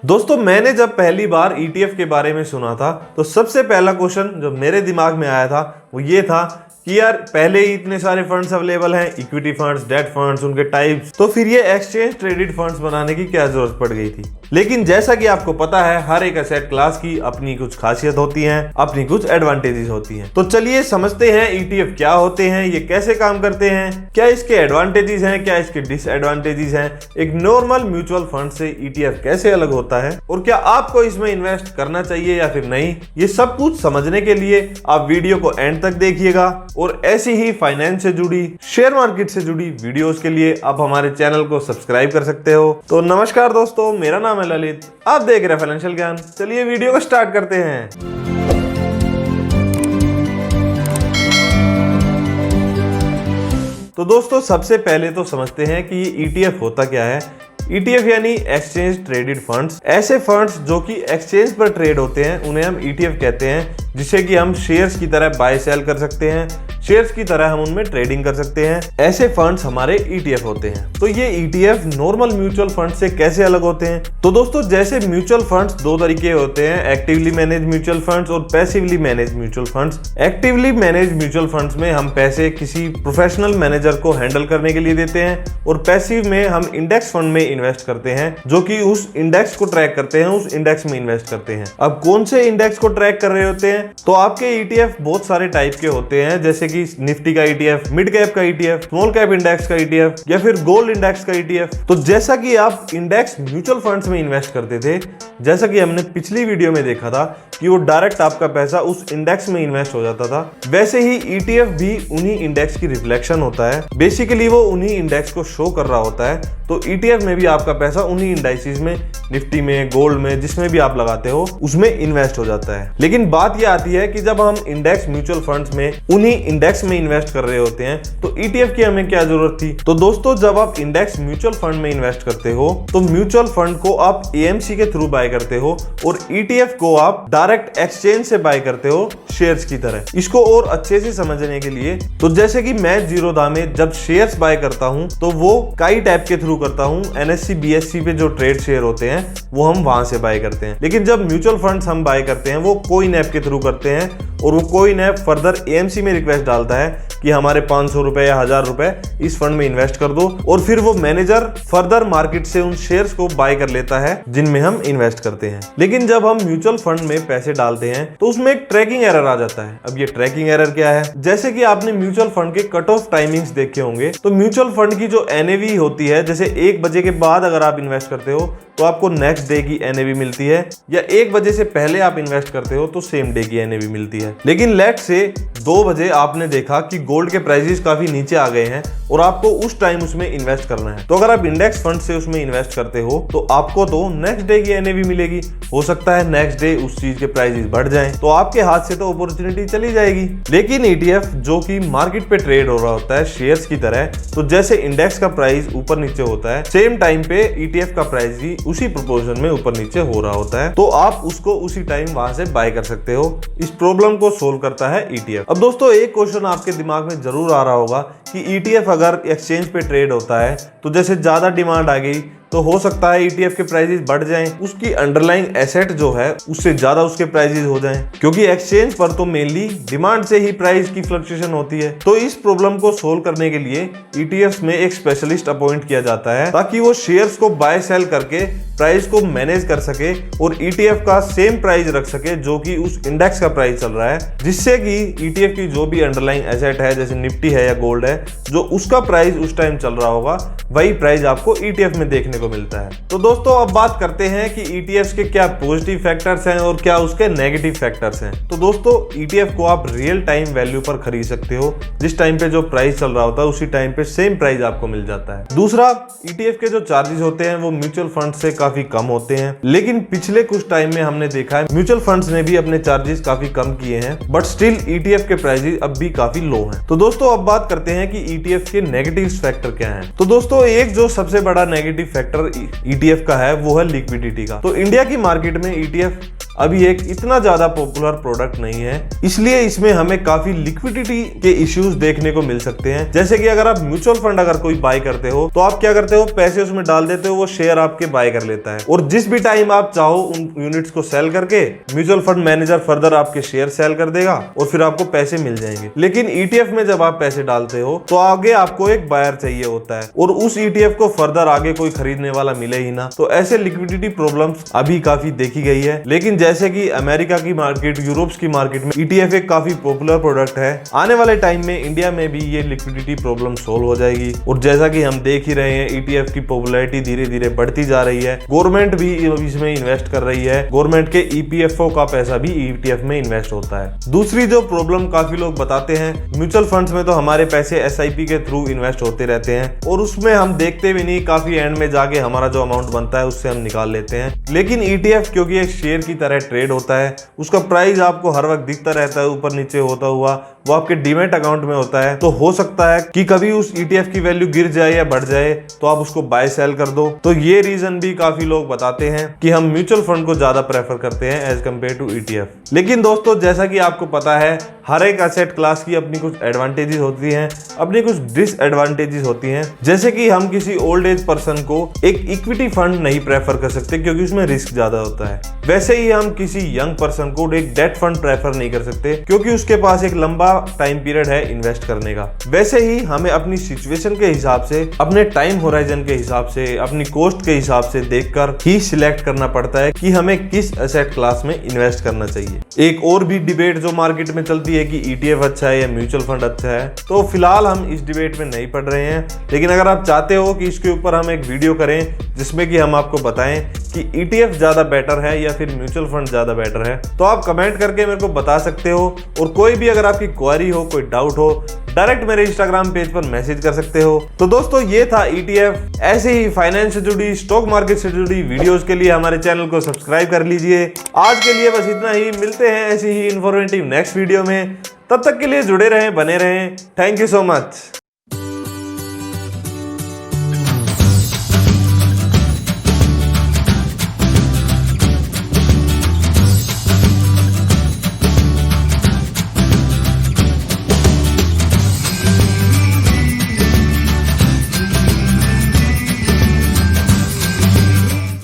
दोस्तों मैंने जब पहली बार ETF के बारे में सुना था तो सबसे पहला क्वेश्चन जो मेरे दिमाग में आया था वो ये था कि यार पहले ही इतने सारे फंड्स अवेलेबल हैं, इक्विटी फंड्स, डेट फंड्स, उनके टाइप्स, तो फिर ये एक्सचेंज ट्रेडेड फंड्स बनाने की क्या जरूरत पड़ गई थी। लेकिन जैसा कि आपको पता है हर एक एसेट क्लास की अपनी कुछ खासियत होती हैं, अपनी कुछ एडवांटेजेस होती हैं। तो चलिए समझते हैं ETF क्या होते हैं, ये कैसे काम करते हैं, क्या इसके एडवांटेजेस हैं, क्या इसके डिसएडवांटेजेस हैं, एक नॉर्मल म्यूचुअल फंड से ETF कैसे अलग होता है और क्या आपको इसमें इन्वेस्ट करना चाहिए या फिर नहीं। ये सब कुछ समझने के लिए आप वीडियो को एंड तक देखिएगा और ऐसी ही फाइनेंस से जुड़ी, शेयर मार्केट से जुड़ी वीडियोस के लिए आप हमारे चैनल को सब्सक्राइब कर सकते हो। तो नमस्कार दोस्तों, मेरा नाम है ललित, आप देख रहे हैं फाइनेंशियल ज्ञान। चलिए वीडियो को स्टार्ट करते हैं। तो दोस्तों सबसे पहले तो समझते हैं कि ये ETF होता क्या है। ETF यानी एक्सचेंज ट्रेडेड फंड्स। ऐसे फंड्स जो कि एक्सचेंज पर ट्रेड होते हैं उन्हें हम ETF कहते हैं, जिसे कि हम शेयर्स की तरह बाय सेल कर सकते हैं, शेयर्स की तरह हम उनमें ट्रेडिंग कर सकते हैं। ऐसे फंड्स हमारे ETF होते हैं। तो ये ETF नॉर्मल म्यूचुअल फंड से कैसे अलग होते हैं? तो दोस्तों जैसे म्यूचुअल फंड्स दो तरीके होते हैं, एक्टिवली मैनेज म्यूचुअल फंड्स और passively manage mutual funds. Actively manage mutual funds में हम पैसे किसी प्रोफेशनल मैनेजर को हैंडल करने के लिए देते हैं और पैसिव में हम इंडेक्स फंड में इन्वेस्ट करते हैं जो कि उस इंडेक्स को ट्रैक करते हैं, उस इंडेक्स में इन्वेस्ट करते हैं। अब कौन से इंडेक्स को ट्रैक कर रहे होते हैं? तो आपके ETF बहुत सारे टाइप के होते हैं, जैसे कि निफ्टी का ETF, मिड कैप का ETF, स्मॉल कैप इंडेक्स का ETF या फिर गोल्ड इंडेक्स का ETF। तो जैसा कि आप इंडेक्स म्यूचुअल फंड्स में इन्वेस्ट करते थे, जैसा कि हमने पिछली वीडियो में देखा था कि वो डायरेक्ट आपका पैसा उस इंडेक्स में इन्वेस्ट हो जाता था, वैसे ही ETF भी उन्हीं इंडेक्स की रिफ्लेक्शन होता है। बेसिकली वो उन्हीं इंडेक्स को शो कर रहा होता है। तो ETF में भी आपका पैसा उन्हीं इंडाइसिस में, निफ्टी में, गोल्ड में, जिसमें भी आप लगाते हो उसमें इन्वेस्ट हो जाता है। लेकिन बात यह आती है कि जब हम इंडेक्स म्यूचुअल फंड्स में उन्हीं इंडेक्स में इन्वेस्ट कर रहे होते हैं तो ETF की हमें क्या जरूरत थी? तो दोस्तों जब आप इंडेक्स म्यूचुअल फंड में इन्वेस्ट करते हो तो म्यूचुअल फंड को आप AMC के थ्रू बाय करते हो और ETF को आप डायरेक्ट एक्सचेंज से बाय करते हो शेयर्स की तरह। इसको और अच्छे से समझने के लिए, तो जैसे कि मैं जीरोधा में जब शेयर्स बाय करता हूं तो वो काई टैब के थ्रू करता हूं। NSE BSE पे जो ट्रेड शेयर होते हैं वो हम वहां से बाय करते हैं। लेकिन जब म्यूचुअल फंड्स हम बाय करते हैं वो कोइन ऐप के थ्रू करते हैं और वो कोइन ऐप फर्दर AMC में रिक्वेस्ट डालता है कि हमारे 500 रुपए या 1000 रुपए इस फंड में इन्वेस्ट कर दो और फिर वो मैनेजर फर्दर मार्केट से उन शेयर्स को बाय कर लेता है जिनमें हम इन्वेस्ट करते हैं। लेकिन जब हम म्यूचुअल फंड में पैसे डालते हैं तो उसमें एक ट्रैकिंग एरर आ जाता है। अब ये ट्रैकिंग एरर क्या है? जैसे कि आपने म्यूचुअल फंड के कट ऑफ टाइमिंग्स देखे होंगे, तो म्यूचुअल फंड की जो NAV होती है, जैसे 1 बजे के बाद अगर आप इन्वेस्ट करते हो तो आपको नेक्स्ट डे की NAV मिलती है, या 1 बजे से पहले आप इन्वेस्ट करते हो तो सेम डे की NAV मिलती है। लेकिन लेट से 2 बजे आपने देखा कि गोल्ड के प्राइसेस काफी नीचे आ गए हैं और आपको उस टाइम उसमें इन्वेस्ट करना है। तो अगर आप इंडेक्स फंड से उसमें इन्वेस्ट करते हो तो आपको तो नेक्स्ट डे की NAV मिलेगी। हो सकता है नेक्स्ट डे उस चीज के प्राइसेस बढ़ जाएं, तो आपके हाथ से तो अपॉर्चुनिटी चली जाएगी। लेकिन ETF जो कि मार्केट पे ट्रेड हो रहा होता है शेयर्स की तरह, तो जैसे इंडेक्स का प्राइस ऊपर नीचे होता है, सेम टाइम पे ETF का प्राइस भी उसी प्रोपोर्शन में ऊपर नीचे हो रहा होता है, तो आप उसको उसी टाइम वहां से बाय कर सकते हो। इस प्रॉब्लम को सोल्व करता है ETF। अब दोस्तों एक क्वेश्चन आपके दिमाग में जरूर आ रहा होगा कि ETF अगर एक्सचेंज पे ट्रेड होता है तो जैसे ज्यादा डिमांड आ गई तो हो सकता है ETF के प्राइसेस बढ़ जाएं, उसकी अंडरलाइंग एसेट जो है उससे ज्यादा उसके प्राइसेस हो जाएं, क्योंकि एक्सचेंज पर तो मेनली डिमांड से ही प्राइस की फ्लक्चुएशन होती है। तो इस प्रॉब्लम को सोल्व करने के लिए ETFs में एक स्पेशलिस्ट अपॉइंट किया जाता है ताकि वो शेयर्स को बाय सेल करके प्राइस को मैनेज कर सके और ETF का सेम प्राइस रख सके जो कि उस इंडेक्स का प्राइस चल रहा है, जिससे कि ETF की जो भी अंडरलाइंग एसेट है, जैसे निफ्टी है या गोल्ड है, जो उसका प्राइस उस टाइम चल रहा होगा वही प्राइस आपको ETF में देखने को मिलता है। तो दोस्तों अब बात करते हैं कि ETFs के क्या पॉजिटिव फैक्टर्स हैं और क्या उसके नेगेटिव फैक्टर्स हैं। तो दोस्तों ETF को आप रियल टाइम वैल्यू पर खरीद सकते हो, जिस टाइम पे जो प्राइस चल रहा होता है उसी टाइम पे सेम प्राइस आपको मिल जाता है। दूसरा, ETF के जो चार्जेस होते हैं वो म्यूचुअल फंड से काफी कम होते हैं, लेकिन पिछले कुछ टाइम में हमने देखा है म्यूचुअल फंड्स ने भी अपने चार्जेस काफी कम किए हैं, बट स्टिल ETF के प्राइसेस अब भी काफी लो हैं। तो दोस्तों अब बात करते हैं कि ETF के नेगेटिव फैक्टर क्या हैं। तो दोस्तों एक जो सबसे बड़ा नेगेटिव फैक्टर ETF का है वो है लिक्विडिटी का। तो इंडिया की मार्केट में ETF अभी एक इतना ज्यादा पॉपुलर प्रोडक्ट नहीं है, इसलिए इसमें हमें काफी लिक्विडिटी के इश्यूज देखने को मिल सकते हैं। जैसे कि अगर आप म्यूचुअल फंड अगर कोई बाय करते हो तो आप क्या करते हो, पैसे उसमें डाल देते हो, वो शेयर आपके बाय कर लेता है और जिस भी टाइम आप चाहो उन यूनिट्स को सेल करके म्यूचुअल फंड मैनेजर फर्दर आपके शेयर सेल कर देगा और फिर आपको पैसे मिल जाएंगे। लेकिन ईटीएफ में जब आप पैसे डालते हो तो आगे आपको एक बायर चाहिए होता है और उस ईटीएफ को फर्दर आगे कोई खरीदने वाला मिले ही ना, तो ऐसे लिक्विडिटी प्रॉब्लम्स अभी काफी देखी गई है। लेकिन जैसे कि अमेरिका की मार्केट, यूरोप की मार्केट में ईटीएफ एक काफी पॉपुलर प्रोडक्ट है, आने वाले टाइम में इंडिया में भी ये लिक्विडिटी प्रॉब्लम सोल्व हो जाएगी। और जैसा कि हम देख ही रहे हैं, ईटीएफ की पॉपुलैरिटी धीरे धीरे बढ़ती जा रही है, गवर्नमेंट भी इसमें इन्वेस्ट कर रही है, गवर्नमेंट के ईपीएफओ का पैसा भी ईटीएफ में इन्वेस्ट होता है। दूसरी जो प्रॉब्लम काफी लोग बताते हैं, म्यूचुअल फंड्स में तो हमारे पैसे एसआईपी के थ्रू इन्वेस्ट होते रहते हैं और उसमें हम देखते भी नहीं, काफी एंड में जाके हमारा जो अमाउंट बनता है उससे हम निकाल लेते हैं। लेकिन ईटीएफ क्योंकि एक शेयर की तरह ट्रेड होता है, उसका प्राइस आपको हर वक्त दिखता रहता है ऊपर नीचे होता हुआ, वो आपके डीमैट अकाउंट में होता है, तो हो सकता है कि कभी उस ईटीएफ की वैल्यू गिर जाए या बढ़ जाए तो आप उसको बाय सेल कर दो। तो ये रीजन भी काफी लोग बताते हैं कि हम म्यूचुअल फंड को ज्यादा प्रेफर करते हैं एज कम्पेयर टू ईटीएफ। लेकिन दोस्तों, जैसा कि आपको पता है, हर एक एसेट क्लास की अपनी कुछ एडवांटेजेस होती हैं, अपनी कुछ डिसएडवांटेजेस होती हैं। जैसे कि हम किसी ओल्ड एज पर्सन को एक इक्विटी फंड नहीं प्रेफर कर सकते क्योंकि उसमें रिस्क ज्यादा होता है। वैसे ही हम किसी यंग पर्सन को एक डेट फंड प्रेफर नहीं कर सकते क्योंकि उसके पास एक लंबा टाइम पीरियड है इन्वेस्ट करने का। वैसे ही हमें अपनी सिचुएशन के हिसाब से, अपने टाइम होराइजन के हिसाब से, अपनी कॉस्ट के हिसाब से देखकर ही सिलेक्ट करना पड़ता है कि हमें किस एसेट क्लास में इन्वेस्ट करना चाहिए। एक और भी डिबेट जो मार्केट में चलती है कि ईटीएफ अच्छा है या म्यूचुअल फंड अच्छा है, तो फिलहाल हम इस डिबेट में नहीं पढ़ रहे हैं। लेकिन अगर आप चाहते हो कि इसके ऊपर हम एक वीडियो करें जिसमें कि हम आपको बताएं कि ईटीएफ ज्यादा बेटर है या फिर म्यूचुअल फंड ज्यादा बेटर है, तो आप कमेंट करके मेरे को बता सकते हो। और कोई भी अगर आपकी क्वेरी हो, कोई डाउट हो, डायरेक्ट मेरे इंस्टाग्राम पेज पर मैसेज कर सकते हो। तो दोस्तों, ये था ईटीएफ। ऐसे ही फाइनेंस से जुड़ी, स्टॉक मार्केट से जुड़ी वीडियोस के लिए हमारे चैनल को सब्सक्राइब कर लीजिए। आज के लिए बस इतना ही, मिलते हैं ऐसी ही इंफॉर्मेटिव नेक्स्ट वीडियो में। तब तक के लिए जुड़े रहें, बने रहें। Thank you so much.